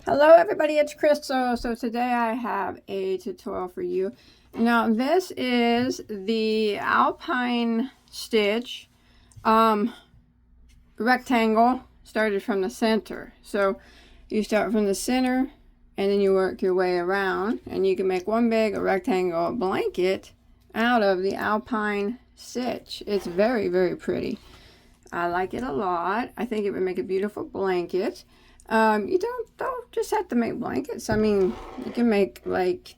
Hello everybody, it's Crystal. So today I have a tutorial for you. Now this is the Alpine stitch rectangle started from the center. So you start from the center and then you work your way around, and you can make one big rectangle blanket out of the Alpine stitch. It's very, very pretty. I like it a lot. I think it would make a beautiful blanket. You don't just have to make blankets. I mean, you can make, like,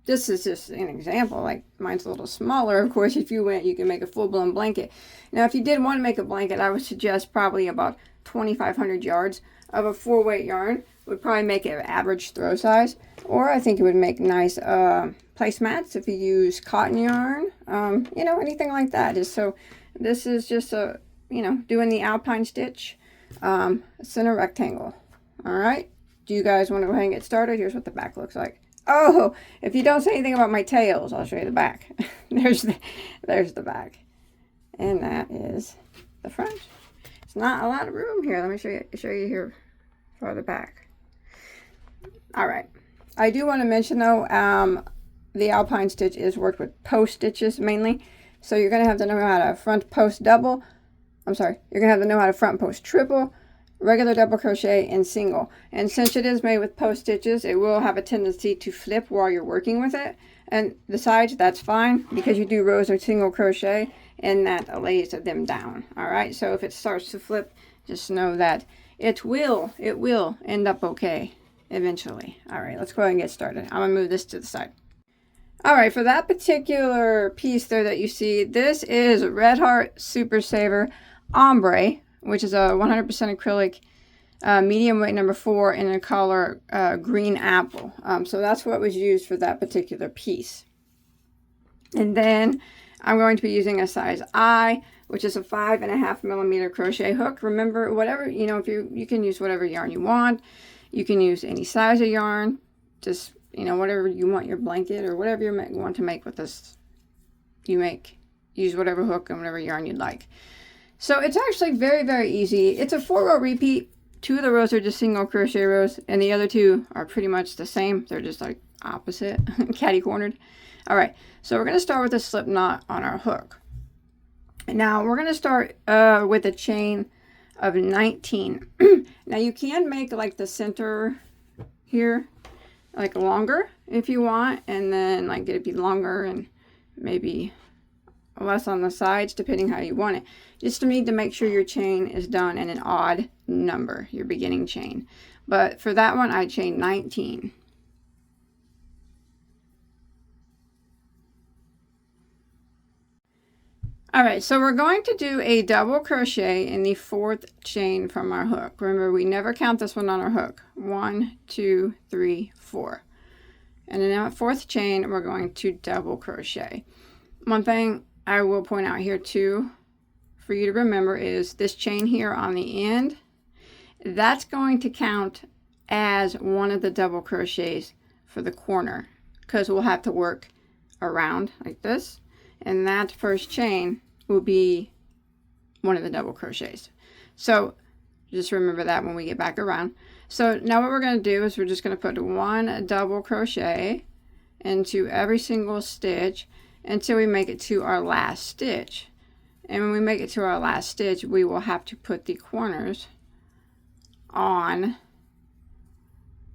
this is just an example. Like, mine's a little smaller. Of course, if you went, you can make a full-blown blanket. Now, if you did want to make a blanket, I would suggest probably about 2,500 yards of a 4-weight yarn would probably make it average throw size. Or I think it would make nice placemats if you use cotton yarn. You know, anything like that. So this is just a, doing the Alpine stitch center rectangle. All right, do you guys want to go ahead and get started? Here's what the back looks like. Oh, if you don't say anything about my tails, I'll show you the back. there's the back, and that is the front. It's not a lot of room here. Let me show you here farther back. All right, I do want to mention though, the Alpine stitch is worked with post stitches mainly, so you're gonna have to know how to front post double. You're gonna have to know how to front post triple, regular double crochet, and single. And since it is made with post stitches, it will have a tendency to flip while you're working with it. And the sides, that's fine, because you do rows of single crochet and that lays them down. All right, so if it starts to flip, just know that it will end up okay eventually. All right, let's go ahead and get started. I'm gonna move this to the side. All right, for that particular piece there that you see, this is Red Heart Super Saver Ombre, which is a 100% acrylic medium weight number 4 in the color green apple. So that's what was used for that particular piece. And then I'm going to be using a size I, which is a 5.5 millimeter crochet hook. Remember, whatever, if you can use whatever yarn you want. You can use any size of yarn, just, whatever you want your blanket or whatever you want to make with this, use whatever hook and whatever yarn you'd like. So it's actually very, very easy. It's a 4-row repeat. 2 of the rows are just single crochet rows, and the other 2 are pretty much the same. They're just like opposite, catty-cornered. All right, so we're going to start with a slip knot on our hook. Now we're going to start with a chain of 19. Now you can make like the center here like longer if you want, and then like it'd be longer and maybe less on the sides depending how you want it. Just need to make sure your chain is done in an odd number, your beginning chain. But for that one, I chained 19. All right, so we're going to do a double crochet in the 4th chain from our hook. Remember, we never count this one on our hook. 1, 2, 3, 4. And in that 4th chain, we're going to double crochet. One thing I will point out here too for you to remember is this chain here on the end, that's going to count as one of the double crochets for the corner, because we'll have to work around like this, and that first chain will be one of the double crochets. So just remember that when we get back around. So now what we're going to do is we're just going to put 1 double crochet into every single stitch until we make it to our last stitch. And when we make it to our last stitch, we will have to put the corners on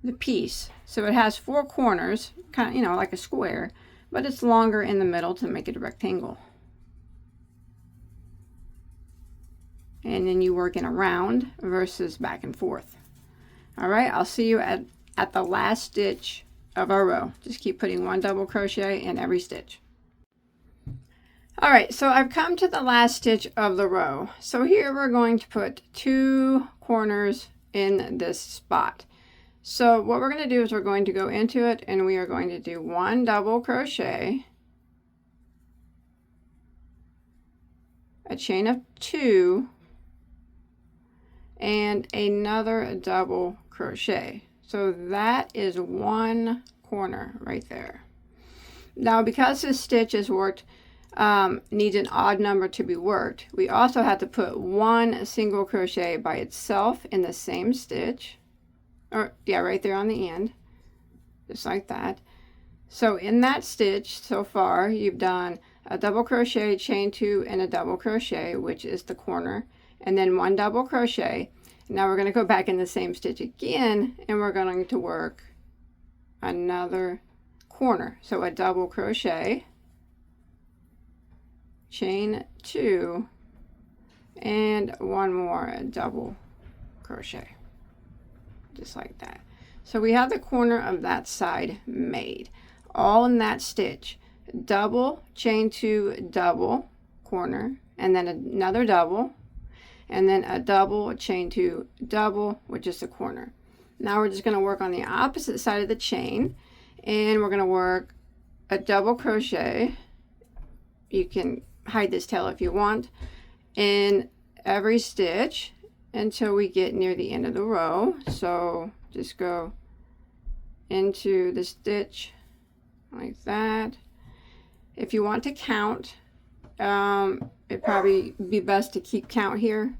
the piece. So it has 4 corners, kind of, like a square, but it's longer in the middle to make it a rectangle. And then you work in a round versus back and forth. All right, I'll see you at the last stitch of our row. Just keep putting 1 double crochet in every stitch. All right, so I've come to the last stitch of the row. So here we're going to put 2 corners in this spot. So what we're going to do is we're going to go into it and we are going to do 1 double crochet, a chain of 2, and another double crochet. So that is 1 corner right there. Now because this stitch is worked needs an odd number to be worked, we also have to put 1 single crochet by itself in the same stitch, or yeah, right there on the end, just like that. So in that stitch so far, you've done a double crochet, chain 2, and a double crochet, which is the corner, and then 1 double crochet. Now we're going to go back in the same stitch again, and we're going to work another corner. So a double crochet, chain 2, and 1 more double crochet, just like that. So we have the corner of that side made, all in that stitch. Double, chain 2, double, corner, and then another double, and then a double, chain 2, double, which is the corner. Now we're just going to work on the opposite side of the chain, and we're going to work a double crochet. You can hide this tail if you want, in every stitch until we get near the end of the row. So just go into the stitch like that. If you want to count, it'd probably be best to keep count here.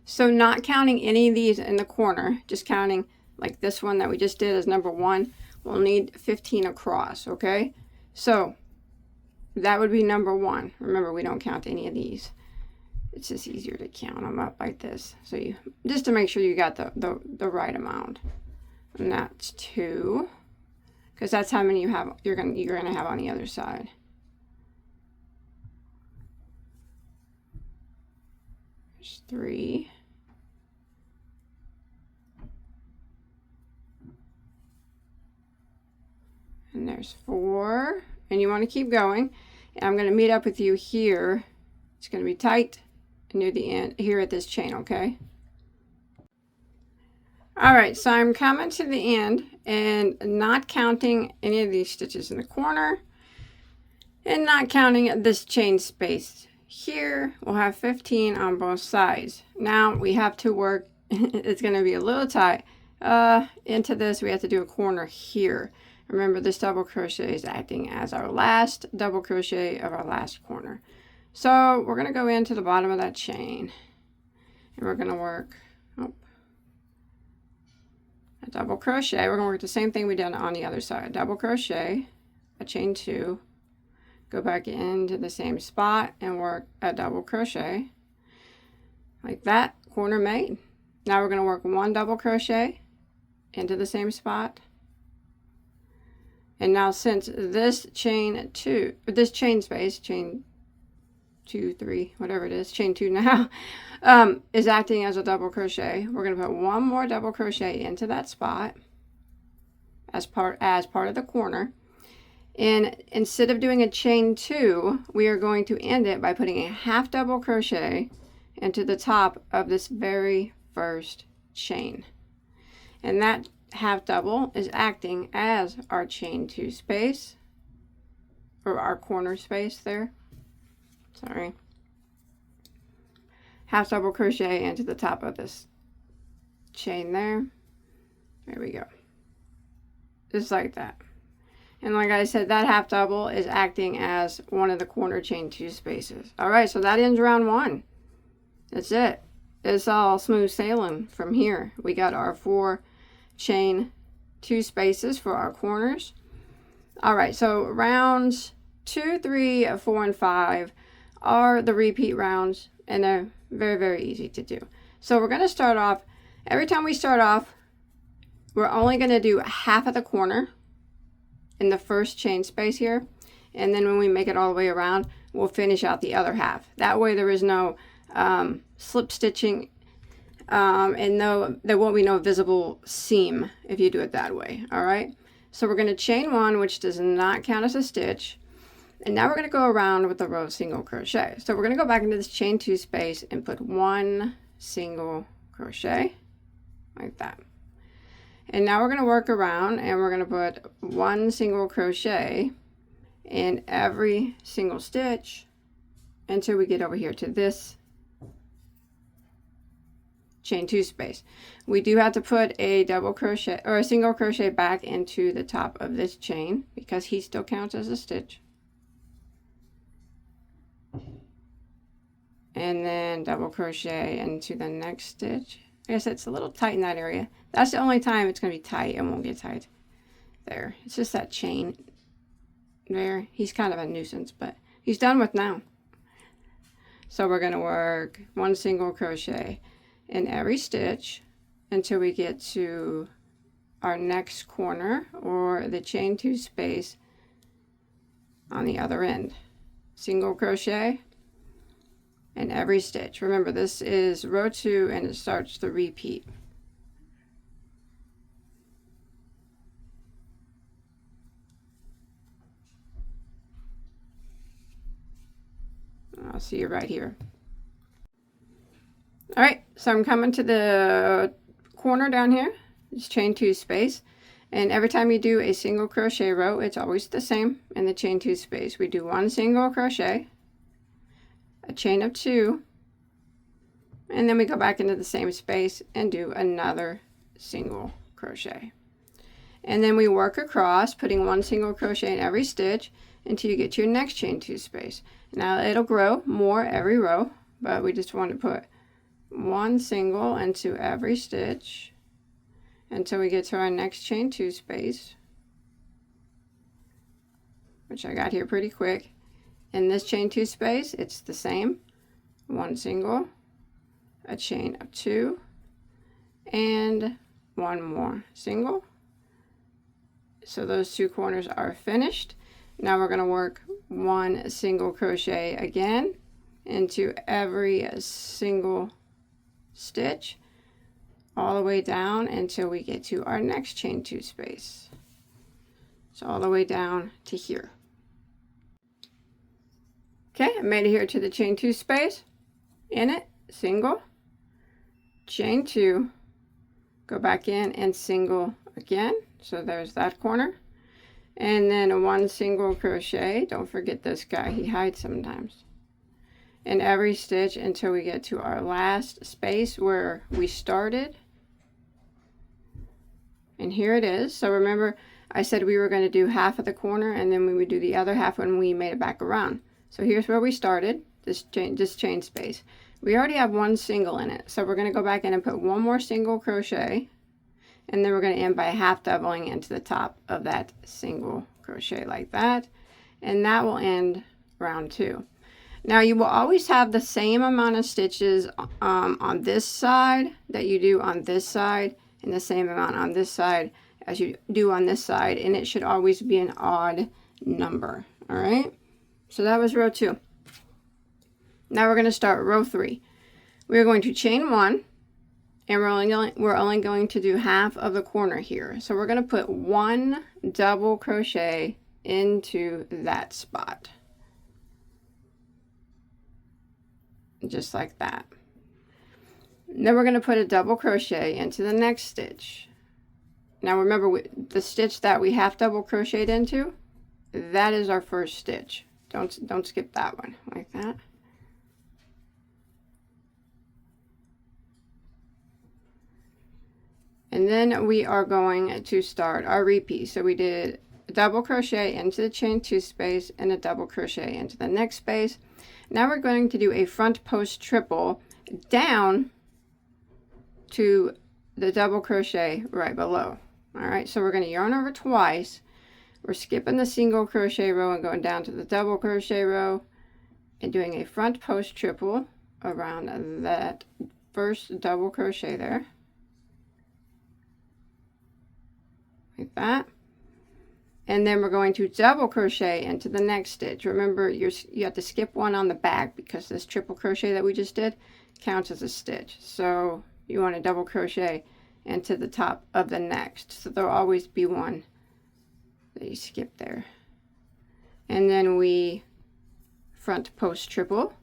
So not counting any of these in the corner, just counting like this one that we just did as number 1, we'll need 15 across, okay? So that would be number 1. Remember, we don't count any of these. It's just easier to count them up like this. So you, just to make sure you got the right amount. And that's 2. Because that's how many you have, you're gonna have on the other side. There's 3. And there's 4. And you want to keep going. And I'm going to meet up with you here. It's going to be tight near the end here at this chain, okay? All right, so I'm coming to the end and not counting any of these stitches in the corner and not counting this chain space here. We'll have 15 on both sides. Now we have to work, it's going to be a little tight. Into this, we have to do a corner here. Remember, this double crochet is acting as our last double crochet of our last corner. So we're going to go into the bottom of that chain and we're going to work a double crochet. We're going to work the same thing we did on the other side. Double crochet, a chain 2, go back into the same spot and work a double crochet like that. Corner made. Now we're going to work 1 double crochet into the same spot. And now since this chain 2, this chain space, chain 2, 3, whatever it is, chain 2 now, is acting as a double crochet, we're going to put 1 more double crochet into that spot as part of the corner. And instead of doing a chain 2, we are going to end it by putting a half double crochet into the top of this very first chain. And that half double is acting as our chain 2 space, or our corner space there. Sorry. Half double crochet into the top of this chain there. There we go. Just like that. And like I said, that half double is acting as one of the corner chain 2 spaces. All right, so that ends round 1. That's it. It's all smooth sailing from here. We got our 4 chain 2 spaces for our corners. All right, so rounds 2, 3, 4, and 5 are the repeat rounds, and they're very, very easy to do. So we're going to start off, every time we start off, we're only going to do half of the corner in the first chain space here, and then when we make it all the way around, we'll finish out the other half. That way there is no slip stitching, and there won't be no visible seam if you do it that way. All right, so we're going to chain 1, which does not count as a stitch, and now we're going to go around with the row single crochet. So we're going to go back into this chain 2 space and put 1 single crochet like that. And now we're going to work around and we're going to put 1 single crochet in every single stitch until we get over here to this chain 2 space. We do have to put a double crochet or a single crochet back into the top of this chain because he still counts as a stitch. And then double crochet into the next stitch I guess it's a little tight in that area. That's the only time it's going to be tight. It won't get tight there. It's just that chain there. He's kind of a nuisance, but he's done with now. So we're going to work 1 single crochet in every stitch until we get to our next corner or the chain 2 space on the other end. Single crochet in every stitch. Remember, this is row 2 and it starts the repeat. I'll see you right here. All right, so I'm coming to the corner down here. Just chain 2 space, and every time you do a single crochet row, it's always the same in the chain 2 space. We do 1 single crochet, a chain of 2, and then we go back into the same space and do another single crochet. And then we work across, putting 1 single crochet in every stitch until you get to your next chain 2 space. Now it'll grow more every row, but we just want to put 1 single into every stitch until we get to our next chain 2 space, which I got here pretty quick. In this chain 2 space, it's the same. 1 single, a chain of 2, and 1 more single. So those 2 corners are finished. Now we're going to work 1 single crochet again into every single stitch all the way down until we get to our next chain 2 space. So all the way down to here. Okay, I made it here to the chain 2 space. In it, single, chain 2, go back in and single again. So there's that corner. And then 1 single crochet. Don't forget this guy, he hides sometimes. In every stitch until we get to our last space where we started. And here it is. So remember, I said we were going to do half of the corner and then we would do the other half when we made it back around. So here's where we started, this chain space. We already have 1 single in it. So we're going to go back in and put 1 more single crochet. And then we're going to end by half doubling into the top of that single crochet like that. And that will end round 2. Now you will always have the same amount of stitches on this side that you do on this side, and the same amount on this side as you do on this side, and it should always be an odd number. All right, so that was row 2. Now we're going to start row 3. We're going to chain 1, and we're only going to do half of the corner here. So we're going to put 1 double crochet into that spot. Just like that. Then we're going to put a double crochet into the next stitch. Now remember, the stitch that we half double crocheted into, that is our first stitch. Don't skip that one, like that. And then we are going to start our repeat. So we did a double crochet into the chain 2 space and a double crochet into the next space. Now we're going to do a front post triple down to the double crochet right below. All right, so we're going to yarn over twice. We're skipping the single crochet row and going down to the double crochet row and doing a front post triple around that first double crochet there. Like that. And then we're going to double crochet into the next stitch. Remember, you have to skip one on the back because this triple crochet that we just did counts as a stitch. So you want to double crochet into the top of the next. So there'll always be one that you skip there. And then we front post triple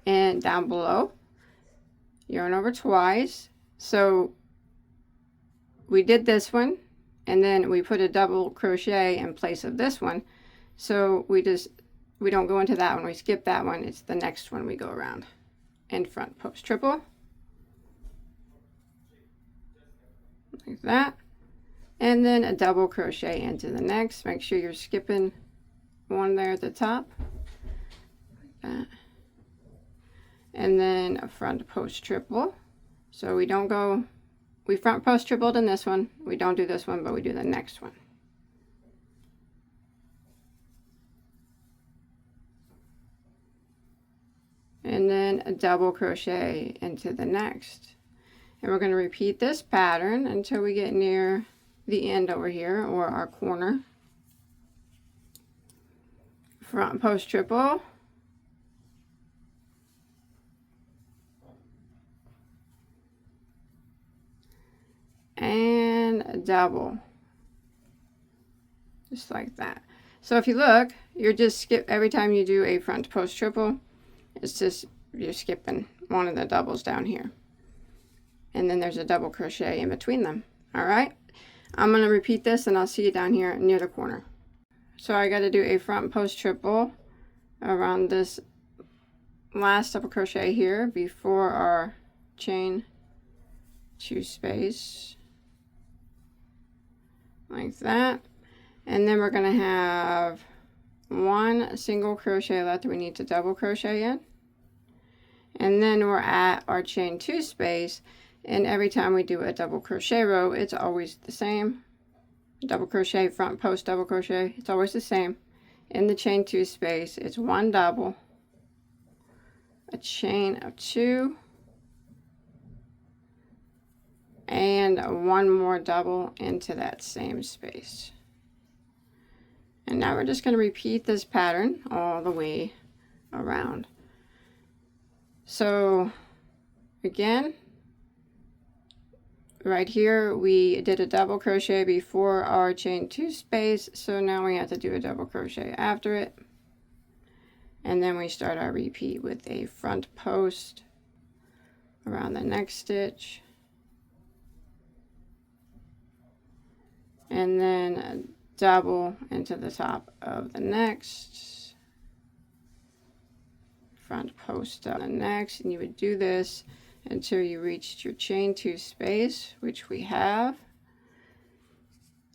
and down below, yarn over twice. So we did this one, and then we put a double crochet in place of this one. So we don't go into that one, we skip that one, it's the next one we go around. And front post triple. Like that. And then a double crochet into the next. Make sure you're skipping one there at the top. Like that. And then a front post triple So we don't go, we front post tripled in this one. We don't do this one, but we do the next one. And then a double crochet into the next. And we're going to repeat this pattern until we get near the end over here, or our corner. Front post triple. And a double. Just like that. So if you look, you're just skip every time you do a front post triple, it's just you're skipping one of the doubles down here. And then there's a double crochet in between them. All right, I'm going to repeat this and I'll see you down here near the corner. So I got to do a front post triple around this last double crochet here before our chain 2 space, like that. And then we're going to have one single crochet left that we need to double crochet in. And then we're at our chain 2 space, and every time we do a double crochet row, it's always the same. Double crochet, front post double crochet, it's always the same. In the chain 2 space, it's one double, a chain of 2, and one more double into that same space. And now we're just going to repeat this pattern all the way around. So again, right here we did a double crochet before our chain 2 space, so now we have to do a double crochet after it. And then we start our repeat with a front post around the next stitch. And then a double into the top of the next, front post on the next, and you would do this until you reached your chain 2 space, which we have.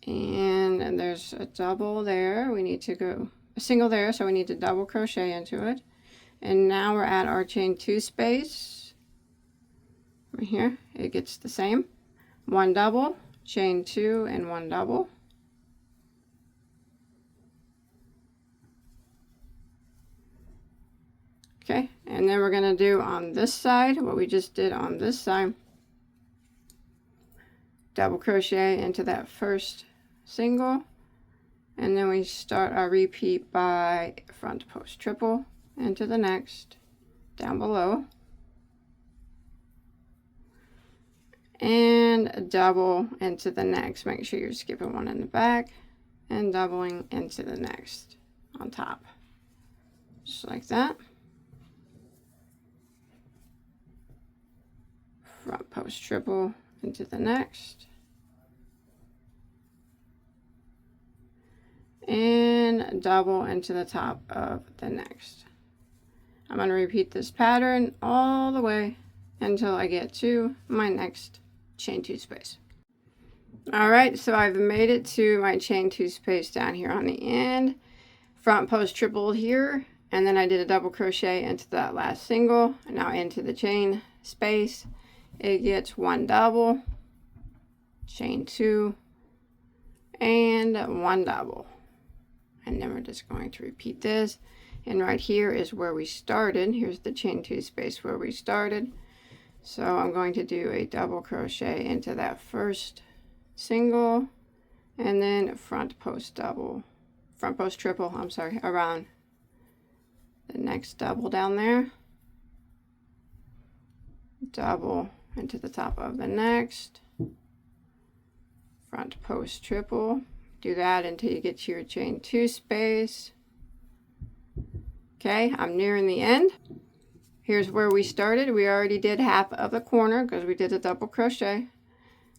And there's a double there, we need to go a single there, so we need to double crochet into it. And now we're at our chain 2 space right here. It gets the same, one double, chain 2, and one double. Okay, and then we're going to do on this side what we just did on this side. Double crochet into that first single, and then we start our repeat by front post triple into the next down below, and double into the next. Make sure you're skipping one in the back and doubling into the next on top, just like that. Front post triple into the next, and double into the top of the next. I'm going to repeat this pattern all the way until I get to my next chain 2 space. Alright, so I've made it to my chain 2 space down here on the end. Front post triple here, and then I did a double crochet into that last single, and now into the chain space. It gets one double, chain 2, and one double. And then we're just going to repeat this. And right here is where we started. Here's the chain 2 space where we started. So I'm going to do a double crochet into that first single, and then front post triple, I'm sorry, around the next double down there. Double into the top of the next, front post triple. Do that until you get to your chain 2 space. Okay, I'm nearing the end. Here's where we started. We already did half of the corner because we did a double crochet.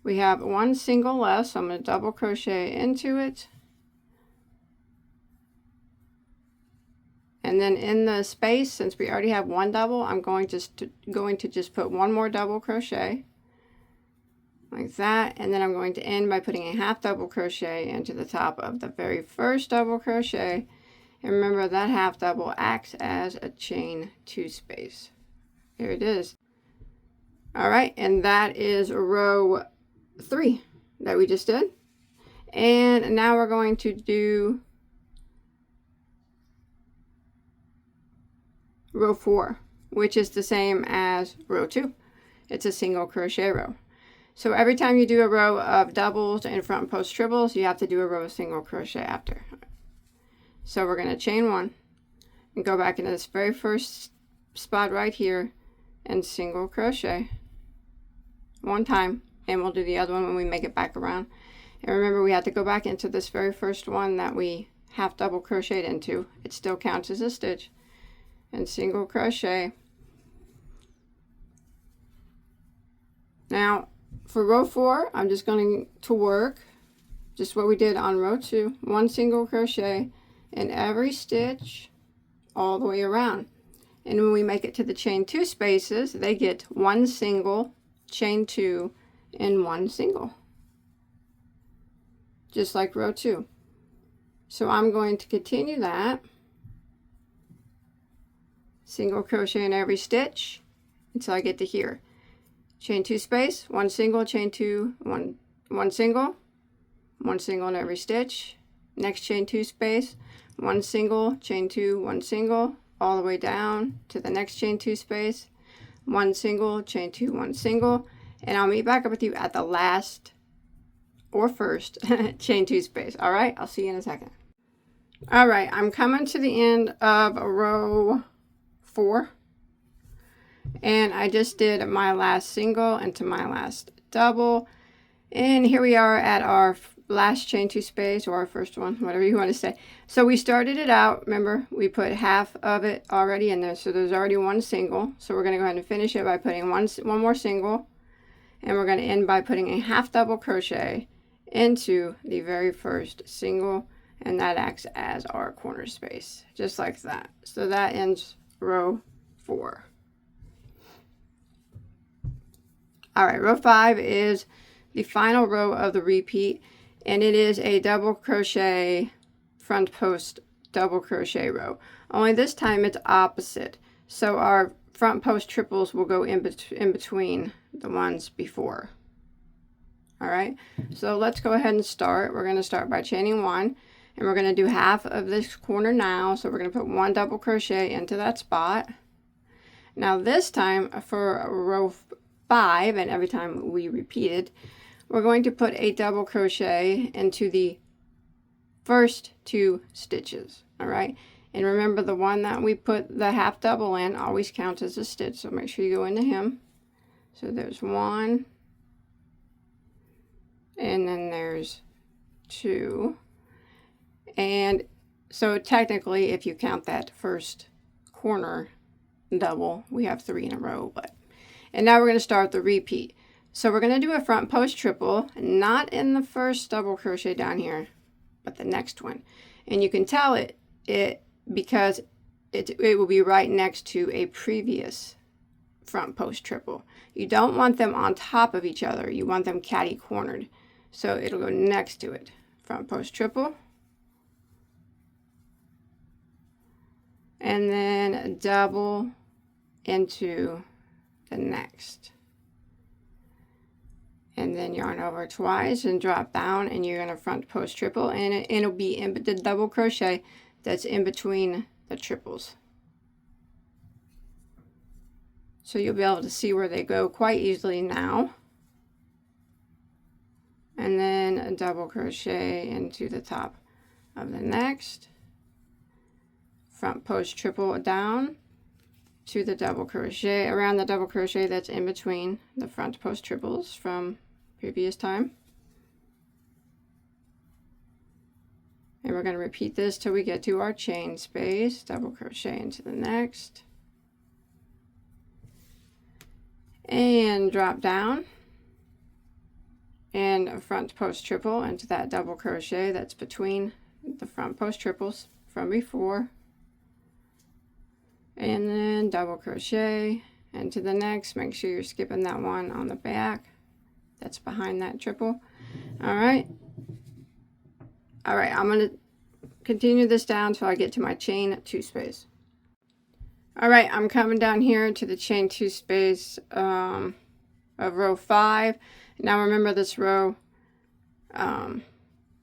We have one single left, so I'm going to double crochet into it. And then in the space, since we already have one double, I'm going to just put one more double crochet like that, and then I'm going to end by putting a half double crochet into the top of the very first double crochet. And remember that half double acts as a chain 2 space. Here it is. All right, and that is row 3 that we just did. And now we're going to do row 4, which is the same as row 2. It's a single crochet row. So every time you do a row of doubles and front post triples, you have to do a row of single crochet after. So we're going to chain 1 and go back into this very first spot right here and single crochet 1 time, and we'll do the other one when we make it back around. And remember, we have to go back into this very first one that we half double crocheted into. It still counts as a stitch, and single crochet. Now for row 4, I'm just going to work just what we did on row 2, 1 single crochet in every stitch all the way around. And when we make it to the chain 2 spaces, they get 1 single, chain 2, and 1 single, just like row 2. So I'm going to continue that, single crochet in every stitch until I get to here. Chain 2 space, 1 single, chain 2, 1 single, 1 single in every stitch. Next chain 2 space, 1 single, chain 2, 1 single, all the way down to the next chain 2 space, 1 single, chain 2, 1 single, and I'll meet back up with you at the last or first chain 2 space. All right, I'll see you in a second. All right, I'm coming to the end of row 4. And I just did my last single into my last double, and here we are at our last chain 2 space, or our first one, whatever you want to say. So we started it out, remember we put half of it already in there, so there's already 1 single. So we're going to go ahead and finish it by putting one more single, and we're going to end by putting a half double crochet into the very first single, and that acts as our corner space, just like that. So that ends row 4. All right, row 5 is the final row of the repeat, and it is a double crochet front post double crochet row. Only this time it's opposite. So our front post triples will go in between the ones before. All right, so let's go ahead and start. We're going to start by chaining 1, and we're going to do half of this corner now. So we're going to put 1 double crochet into that spot. Now this time for row 5, and every time we repeat it, we're going to put a double crochet into the first 2 stitches. All right, and remember, the one that we put the half double in always counts as a stitch, so make sure you go into him. So there's 1, and then there's 2, and so technically if you count that first corner double, we have 3 in a row. And now we're going to start the repeat. So we're going to do a front post triple, not in the first double crochet down here, but the next one. And you can tell it because it will be right next to a previous front post triple. You don't want them on top of each other. You want them catty cornered. So it'll go next to it. Front post triple. And then double into the next, and then yarn over twice and drop down, and you're going to front post triple, and it'll be in the double crochet that's in between the triples. So you'll be able to see where they go quite easily now. And then a double crochet into the top of the next, front post triple down to the double crochet, around the double crochet that's in between the front post triples from previous time. And we're going to repeat this till we get to our chain space, double crochet into the next, and drop down, and a front post triple into that double crochet that's between the front post triples from before, and then double crochet into the next. Make sure you're skipping that one on the back that's behind that triple. All right, I'm going to continue this down till I get to my chain 2 space. All right, I'm coming down here to the chain 2 space of row 5. Now remember this row,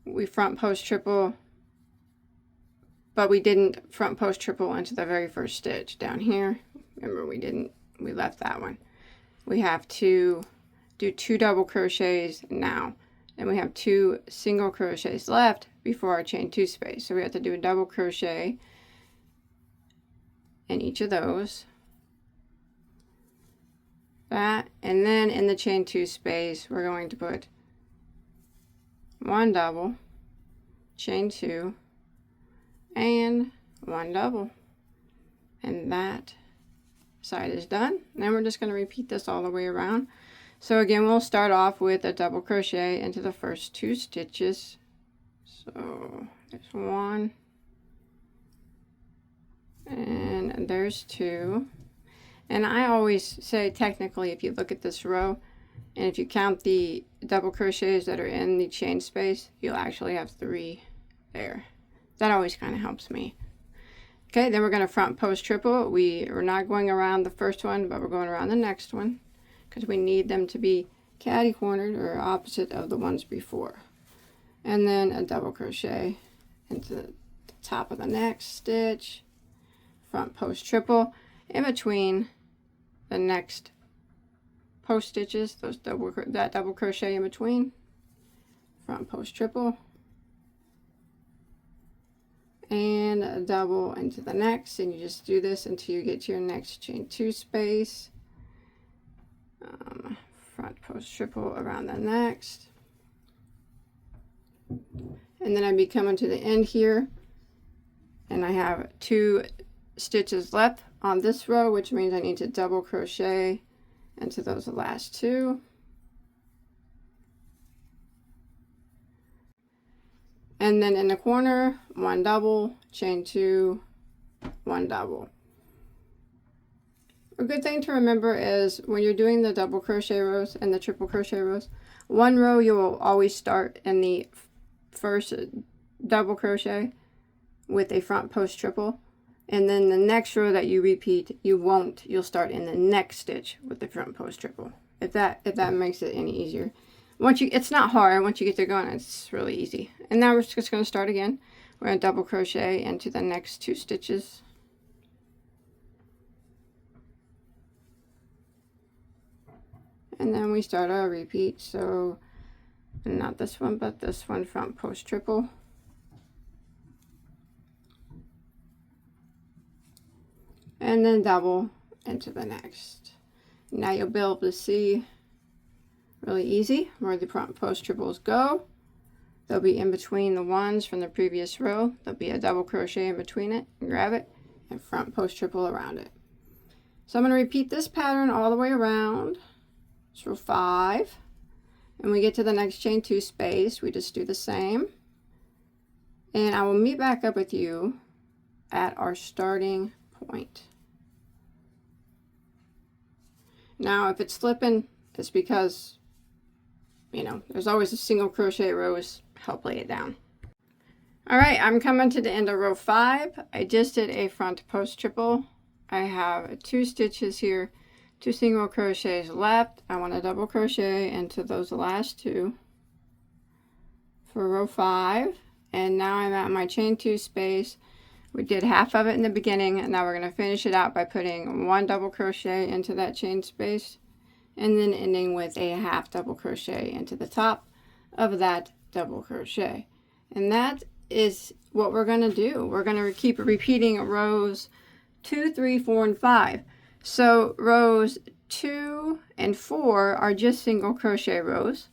we front post triple, but we didn't front post triple into the very first stitch down here. Remember we left that one. We have to do 2 double crochets now, and we have 2 single crochets left before our chain 2 space. So we have to do a double crochet in each of those. That, and then in the chain 2 space we're going to put 1 double, chain 2, and 1 double, and that side is done. And then we're just going to repeat this all the way around. So again, we'll start off with a double crochet into the first 2 stitches. So there's 1, and there's 2. And I always say, technically, if you look at this row and if you count the double crochets that are in the chain space, you'll actually have 3 there. That always kind of helps me. Okay, then we're going to front post triple. We're not going around the first one, but we're going around the next one because we need them to be catty cornered or opposite of the ones before. And then a double crochet into the top of the next stitch, front post triple in between the next post stitches, that double crochet in between, front post triple, and a double into the next, and you just do this until you get to your next chain 2 space. Front post triple around the next, and then I'd be coming to the end here, and I have 2 stitches left on this row, which means I need to double crochet into those last 2. And then in the corner, 1 double, chain 2, 1 double. A good thing to remember is when you're doing the double crochet rows and the triple crochet rows, one row you will always start in the first double crochet with a front post triple, and then the next row that you repeat, you'll start in the next stitch with the front post triple. If that makes it any easier. It's not hard. Once you get to going, it's really easy. And now we're just going to start again. We're going to double crochet into the next 2 stitches. And then we start our repeat. So not this one, but this one, front post triple. And then double into the next. Now you'll be able to see really easy where the front post triples go. They'll be in between the ones from the previous row. There'll be a double crochet in between it, and grab it, and front post triple around it. So I'm going to repeat this pattern all the way around. It's row 5. And we get to the next chain 2 space, we just do the same. And I will meet back up with you at our starting point. Now if it's slipping, it's because, there's always a single crochet rows help lay it down. Alright, I'm coming to the end of row 5. I just did a front post triple. I have 2 stitches here, 2 single crochets left. I want to double crochet into those last 2 for row 5, and now I'm at my chain 2 space. We did half of it in the beginning, and now we're going to finish it out by putting 1 double crochet into that chain space, and then ending with a half double crochet into the top of that double crochet. And that is what we're going to do. We're going to keep repeating rows 2, 3, 4, and 5. So rows 2 and 4 are just single crochet rows,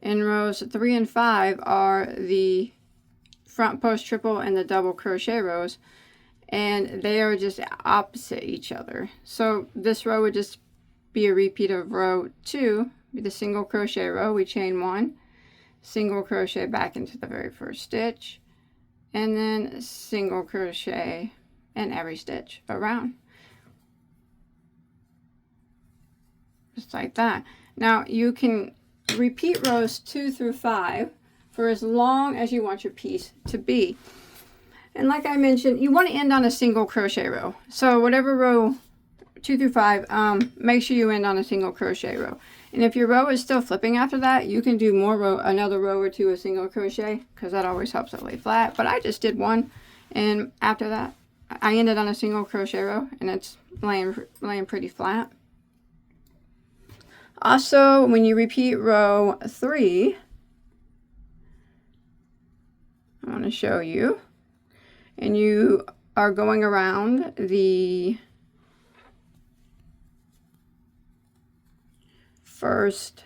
and rows 3 and 5 are the front post triple and the double crochet rows, and they are just opposite each other. So this row would just be a repeat of row 2, be the single crochet row. We chain 1, single crochet back into the very first stitch, and then single crochet in every stitch around, just like that. Now you can repeat rows 2 through 5 for as long as you want your piece to be. And like I mentioned, you want to end on a single crochet row. So whatever row 2 through 5, make sure you end on a single crochet row. And if your row is still flipping after that, you can do another row or two of single crochet, because that always helps it lay flat. But I just did one, and after that I ended on a single crochet row, and it's laying pretty flat. Also, when you repeat row 3, I want to show you, and you are going around the first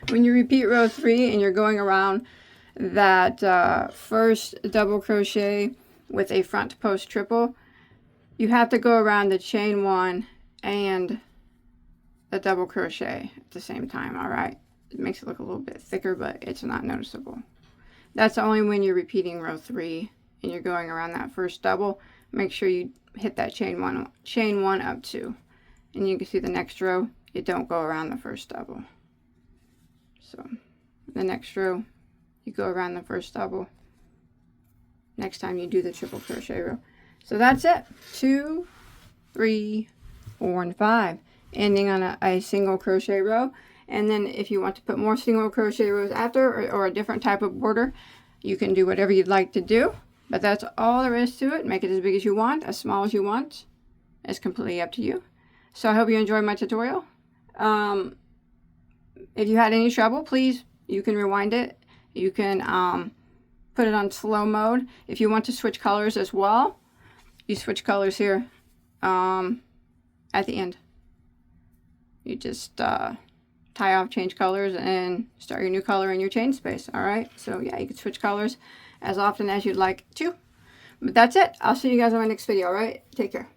when you repeat row 3 and you're going around that first double crochet with a front post triple, you have to go around the chain 1 and the double crochet at the same time. All right, it makes it look a little bit thicker, but it's not noticeable. That's only when you're repeating row 3 and you're going around that first double. Make sure you hit that chain one up 2, and you can see the next row, you don't go around the first double. So the next row, you go around the first double. Next time you do the triple crochet row. So that's it. 2, 3, 4, and 5, ending on a single crochet row. And then if you want to put more single crochet rows after, or a different type of border, you can do whatever you'd like to do. But that's all there is to it. Make it as big as you want, as small as you want. It's completely up to you. So I hope you enjoyed my tutorial. If you had any trouble, please, you can rewind it. You can put it on slow mode. If you want to switch colors as well, you switch colors here at the end. You just tie off, change colors, and start your new color in your chain space. All right, so yeah, you can switch colors as often as you'd like to. But that's it. I'll see you guys on my next video. All right, take care.